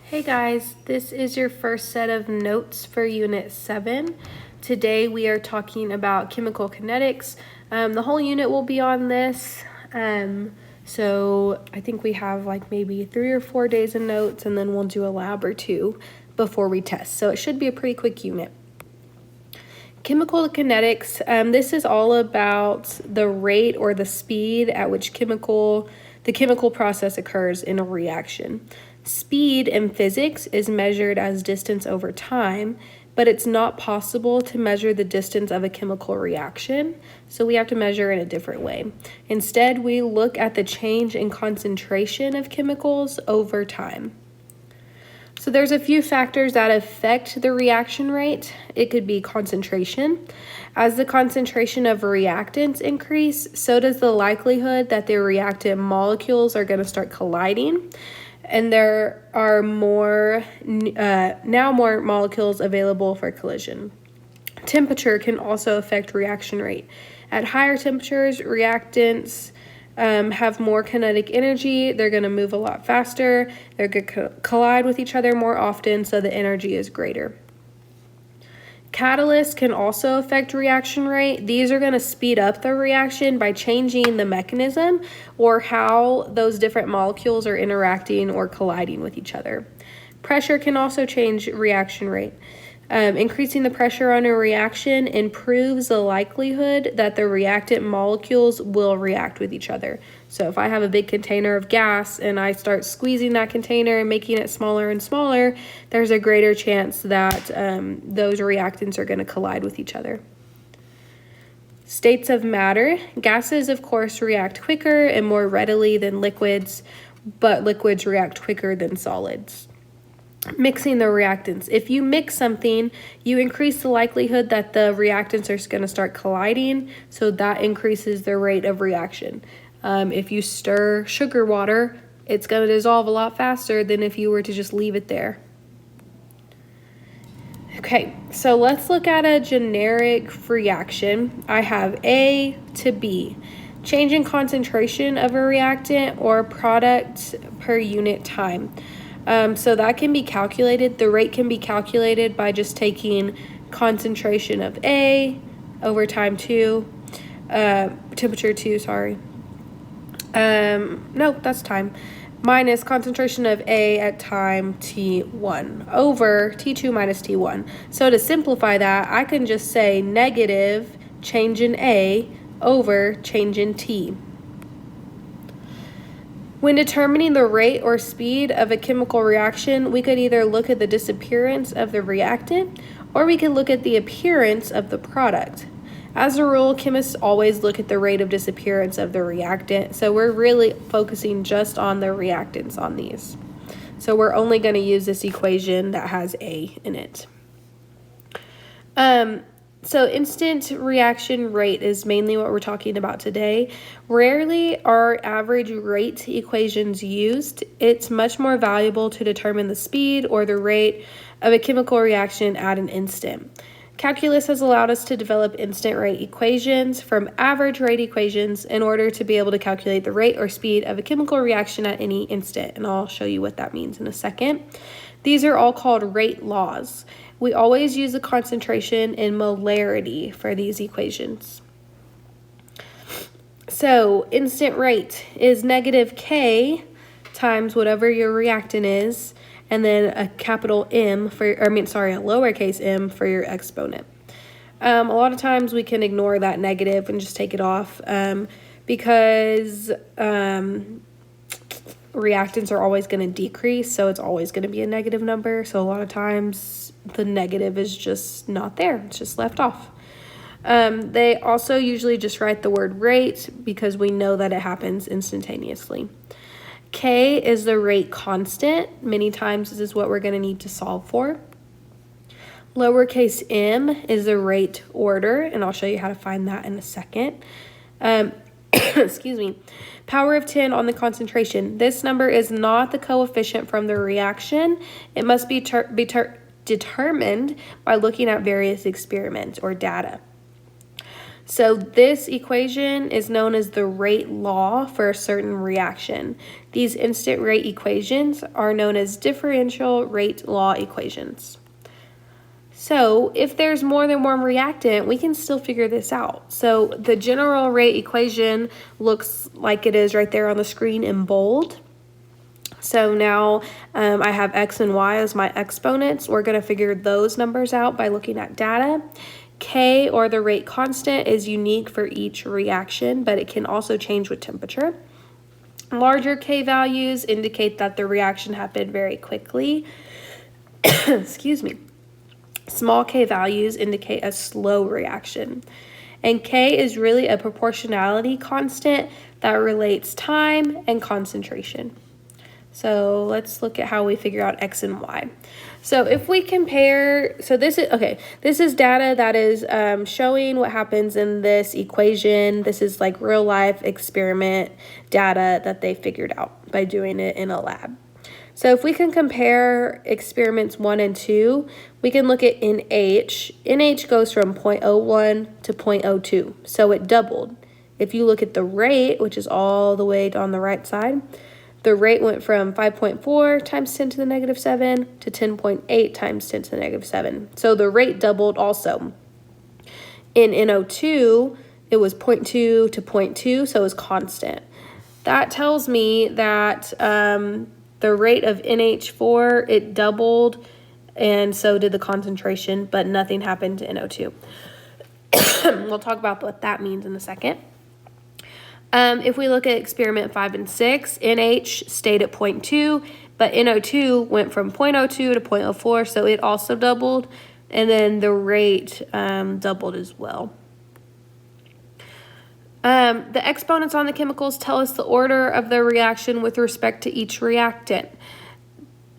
Hey guys, this is your first set of notes for Unit 7. Today we are talking about chemical kinetics. The whole unit will be on this. So I think we have like maybe 3 or 4 days of notes, and then we'll do a lab or 2 before we test. So it should be a pretty quick unit. Chemical kinetics, this is all about the rate or the speed at which the chemical process occurs in a reaction. Speed in physics is measured as distance over time, but it's not possible to measure the distance of a chemical reaction, so we have to measure in a different way. Instead, we look at the change in concentration of chemicals over time. So there's a few factors that affect the reaction rate. It could be concentration. As the concentration of reactants increase, so does the likelihood that the reactant molecules are going to start colliding. And there are now more molecules available for collision. Temperature can also affect reaction rate. At higher temperatures, reactants have more kinetic energy. They're going to move a lot faster. They're going to collide with each other more often, so the energy is greater. Catalysts can also affect reaction rate. These are going to speed up the reaction by changing the mechanism or how those different molecules are interacting or colliding with each other. Pressure can also change reaction rate. Increasing the pressure on a reaction improves the likelihood that the reactant molecules will react with each other. So if I have a big container of gas and I start squeezing that container and making it smaller and smaller, there's a greater chance that those reactants are going to collide with each other. States of matter. Gases, of course, react quicker and more readily than liquids, but liquids react quicker than solids. Mixing the reactants. If you mix something, you increase the likelihood that the reactants are going to start colliding, so that increases the rate of reaction. If you stir sugar water, it's going to dissolve a lot faster than if you were to just leave it there. Okay, so let's look at a generic reaction. I have A to B. Change in concentration of a reactant or product per unit time. So that can be calculated. The rate can be calculated by just taking concentration of A over time 2, temperature 2, sorry. No, that's time. Minus concentration of A at time T1 over T2 minus T1. So to simplify that, I can just say negative change in A over change in T. When determining the rate or speed of a chemical reaction, we could either look at the disappearance of the reactant or we could look at the appearance of the product. As a rule, chemists always look at the rate of disappearance of the reactant, so we're really focusing just on the reactants on these. So we're only going to use this equation that has A in it. So instant reaction rate is mainly what we're talking about today. Rarely are average rate equations used. It's much more valuable to determine the speed or the rate of a chemical reaction at an instant. Calculus has allowed us to develop instant rate equations from average rate equations in order to be able to calculate the rate or speed of a chemical reaction at any instant, and I'll show you what that means in a second. These are all called rate laws. We always use the concentration in molarity for these equations. So instant rate is negative K times whatever your reactant is, and then a capital M a lowercase m for your exponent. A lot of times we can ignore that negative and just take it off because reactants are always going to decrease, so it's always going to be a negative number. So a lot of times the negative is just not there. It's just left off. They also usually just write the word rate because we know that it happens instantaneously. K is the rate constant. Many times this is what we're going to need to solve for. Lowercase m is the rate order, and I'll show you how to find that in a second. Excuse me. Power of 10 on the concentration. This number is not the coefficient from the reaction. It must be determined by looking at various experiments or data. So this equation is known as the rate law for a certain reaction. These instant rate equations are known as differential rate law equations. So if there's more than one reactant, we can still figure this out. So the general rate equation looks like it is right there on the screen in bold. So now I have x and y as my exponents. We're going to figure those numbers out by looking at data. K, or the rate constant, is unique for each reaction, but it can also change with temperature. Larger K values indicate that the reaction happened very quickly. Excuse me. Small K values indicate a slow reaction. And K is really a proportionality constant that relates time and concentration. So let's look at how we figure out X and Y. So if we compare, so this is data that is showing what happens in this equation. This is like real life experiment data that they figured out by doing it in a lab. So if we can compare experiments 1 and 2, we can look at NH. NH goes from 0.01 to 0.02, so it doubled. If you look at the rate, which is all the way on the right side, the rate went from 5.4 times 10 to the negative 7 to 10.8 times 10 to the negative 7. So the rate doubled also. In NO2, it was 0.2 to 0.2, so it was constant. That tells me that the rate of NH4, it doubled, and so did the concentration, but nothing happened to NO2. We'll talk about what that means in a second. If we look at experiment 5 and 6, NH stayed at 0.2, but NO2 went from 0.02 to 0.04, so it also doubled, and then the rate doubled as well. The exponents on the chemicals tell us the order of the reaction with respect to each reactant.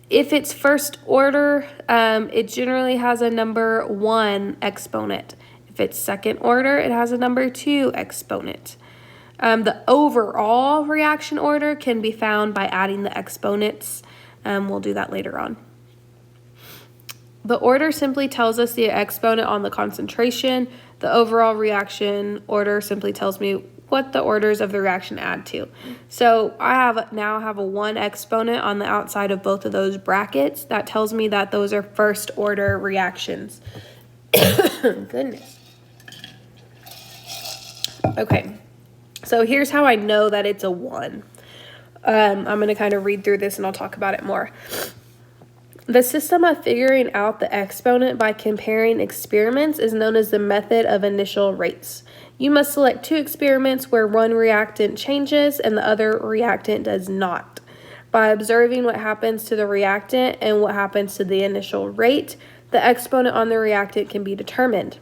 If it's first order, it generally has a number 1 exponent. If it's second order, it has a number 2 exponent. The overall reaction order can be found by adding the exponents. We'll do that later on. The order simply tells us the exponent on the concentration. The overall reaction order simply tells me what the orders of the reaction add to. So I now have a 1 exponent on the outside of both of those brackets. That tells me that those are first order reactions. Goodness. Okay. So here's how I know that it's a 1. I'm going to kind of read through this and I'll talk about it more. The system of figuring out the exponent by comparing experiments is known as the method of initial rates. You must select 2 experiments where one reactant changes and the other reactant does not. By observing what happens to the reactant and what happens to the initial rate, the exponent on the reactant can be determined.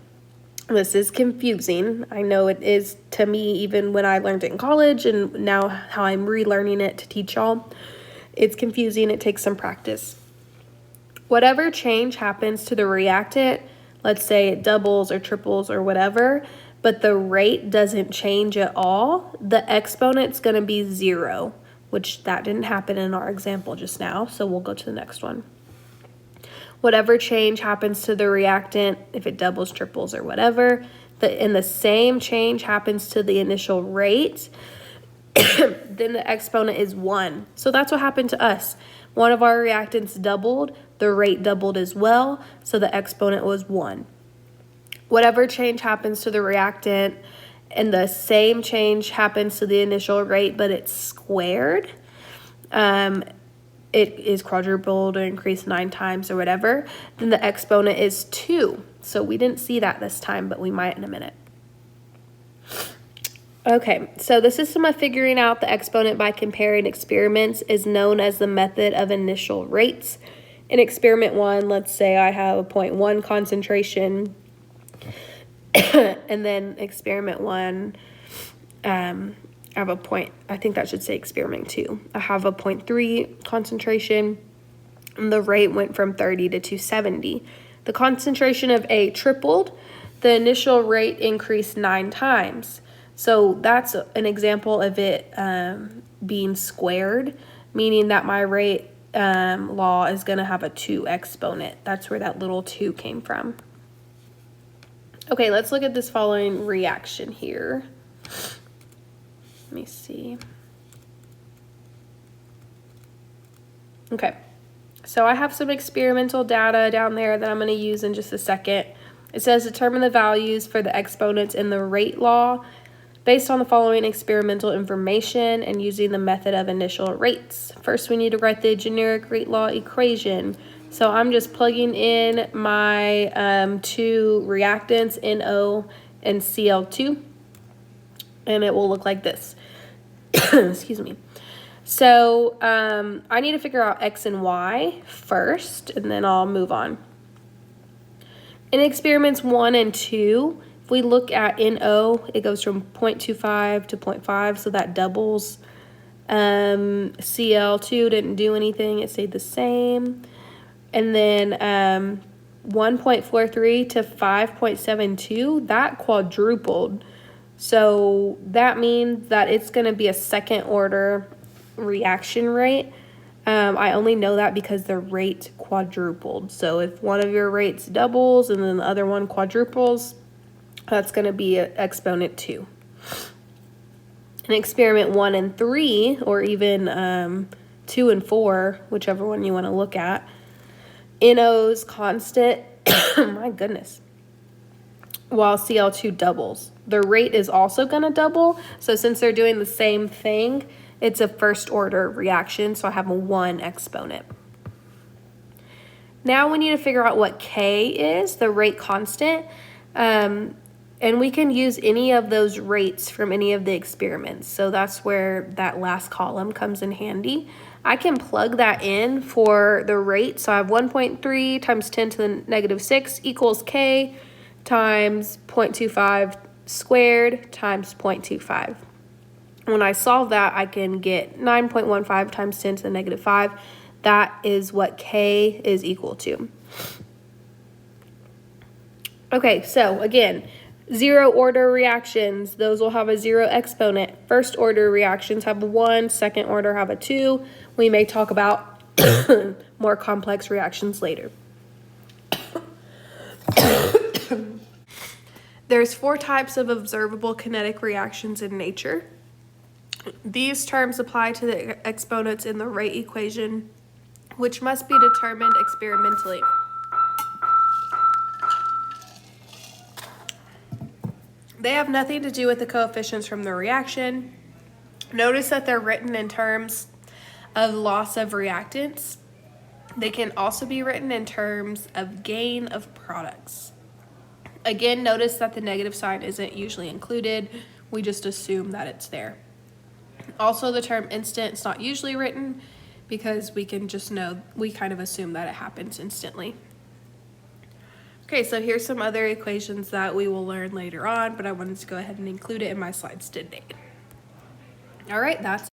This is confusing. I know it is to me even when I learned it in college, and now how I'm relearning it to teach y'all. It's confusing. It takes some practice. Whatever change happens to the reactant, let's say it doubles or triples or whatever, but the rate doesn't change at all, the exponent's going to be 0, which that didn't happen in our example just now, so we'll go to the next one. Whatever change happens to the reactant, if it doubles, triples, or whatever, and the same change happens to the initial rate, then the exponent is 1. So that's what happened to us. One of our reactants doubled, the rate doubled as well, so the exponent was 1. Whatever change happens to the reactant and the same change happens to the initial rate, but it's squared, it is quadrupled or increased 9 times or whatever, then the exponent is 2. So we didn't see that this time, but we might in a minute. Okay, so the system of figuring out the exponent by comparing experiments is known as the method of initial rates. In experiment 1, let's say I have a 0.1 concentration, and then experiment 1, I have a I think that should say experiment 2. I have a 0.3 concentration, and the rate went from 30 to 270. The concentration of A tripled, the initial rate increased 9 times. So that's an example of it being squared, meaning that my rate law is going to have a 2 exponent. That's where that little 2 came from. Okay, let's look at this following reaction here. Let me see. Okay, so I have some experimental data down there that I'm going to use in just a second. It says determine the values for the exponents in the rate law based on the following experimental information and using the method of initial rates. First, we need to write the generic rate law equation. So I'm just plugging in my two reactants, NO and Cl2, and it will look like this. Excuse me. So I need to figure out X and Y first, and then I'll move on. In experiments 1 and 2, if we look at NO, it goes from 0.25 to 0.5, so that doubles. Cl2 didn't do anything, it stayed the same. And then 1.43 to 5.72, that quadrupled. So that means that it's going to be a second order reaction rate. I only know that because the rate quadrupled. So if one of your rates doubles and then the other one quadruples, that's going to be an exponent 2. In experiment 1 and 3, or even 2 and 4, whichever one you want to look at, NO's constant, my goodness, while Cl2 doubles. The rate is also going to double. So since they're doing the same thing, it's a first order reaction, so I have a 1 exponent. Now we need to figure out what K is, the rate constant, and we can use any of those rates from any of the experiments. So that's where that last column comes in handy. I can plug that in for the rate. So I have 1.3 times 10 to the negative 6 equals K times 0.25 squared times 0.25. When I solve that, I can get 9.15 times 10 to the negative 5. That is what K is equal to. Okay, so again, zero order reactions, those will have a 0 exponent. First order reactions have a 1, second order have a 2. We may talk about more complex reactions later. There's 4 types of observable kinetic reactions in nature. These terms apply to the exponents in the rate equation, which must be determined experimentally. They have nothing to do with the coefficients from the reaction. Notice that they're written in terms of loss of reactants. They can also be written in terms of gain of products. Again, notice that the negative sign isn't usually included. We just assume that it's there. Also, the term instant is not usually written because we can just know, we kind of assume that it happens instantly. Okay, so here's some other equations that we will learn later on, but I wanted to go ahead and include it in my slides today. All right, that's